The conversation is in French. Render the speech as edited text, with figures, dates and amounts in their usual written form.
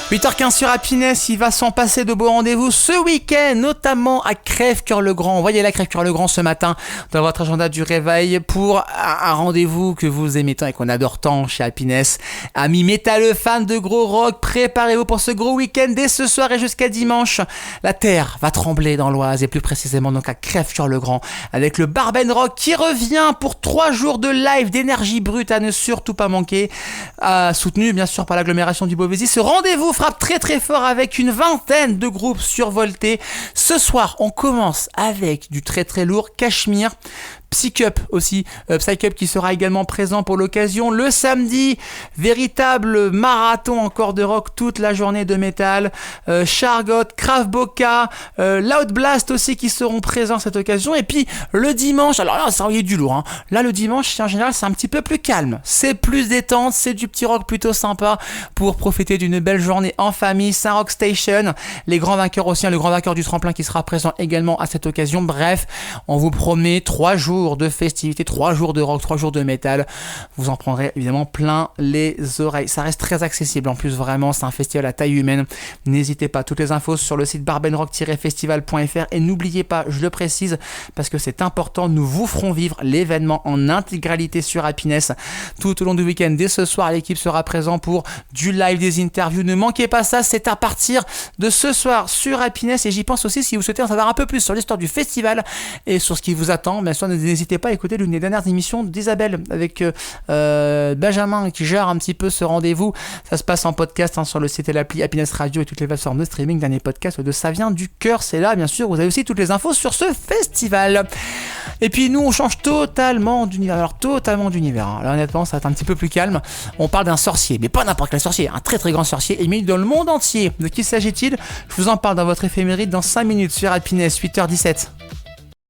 8h15 sur Happiness, il va s'en passer de beaux rendez-vous ce week-end, notamment à Crèvecoeur-le-Grand. Voyez la Crèvecoeur-le-Grand ce matin dans votre agenda du réveil pour un rendez-vous que vous aimez tant et qu'on adore tant chez Happiness. Amis métalleux, fans de gros rock, préparez-vous pour ce gros week-end dès ce soir et jusqu'à dimanche. La terre va trembler dans l'Oise et plus précisément donc à Crèvecoeur-le-Grand avec le Barben Rock qui revient pour 3 jours de live d'énergie brute à ne surtout pas manquer. Soutenu bien sûr par l'agglomération du Beauvaisis. Ce rendez-vous frappe très très fort avec une vingtaine de groupes survoltés. Ce soir, on commence avec du très très lourd, Cachemire, Psycup aussi, Psycup qui sera également présent pour l'occasion. Le samedi, véritable marathon encore de rock toute la journée de métal. Chargot, Krav Boca, Loud Blast aussi qui seront présents à cette occasion. Et puis le dimanche, alors là ça y est du lourd. Là le dimanche en général c'est un petit peu plus calme. C'est plus détente, c'est du petit rock plutôt sympa pour profiter d'une belle journée en famille. Saint-Roch Station, les grands vainqueurs aussi, le grand vainqueur du tremplin qui sera présent également à cette occasion. Bref, on vous promet 3 jours de festivités, 3 jours de rock, 3 jours de métal. Vous en prendrez évidemment plein les oreilles. Ça reste très accessible en plus, vraiment, c'est un festival à taille humaine. N'hésitez pas, toutes les infos sur le site barbenrock-festival.fr et n'oubliez pas, je le précise parce que c'est important, nous vous ferons vivre l'événement en intégralité sur Happiness tout au long du week-end. Dès ce soir, l'équipe sera présente pour du live, des interviews. Ne manquez pas ça, c'est à partir de ce soir sur Happiness et j'y pense aussi si vous souhaitez en savoir un peu plus sur l'histoire du festival et sur ce qui vous attend. Bien sûr, n'hésitez pas à écouter l'une des dernières émissions d'Isabelle avec Benjamin qui gère un petit peu ce rendez-vous. Ça se passe en podcast sur le site et l'appli Happiness Radio et toutes les plateformes de streaming. Dernier podcast de Ça vient du cœur, c'est là bien sûr. Vous avez aussi toutes les infos sur ce festival. Et puis nous on change totalement d'univers. Alors totalement d'univers. Là honnêtement ça va être un petit peu plus calme. On parle d'un sorcier, mais pas n'importe quel sorcier, un très très grand sorcier émis dans le monde entier. De qui s'agit-il ? Je vous en parle dans votre éphéméride dans 5 minutes sur Happiness, 8h17.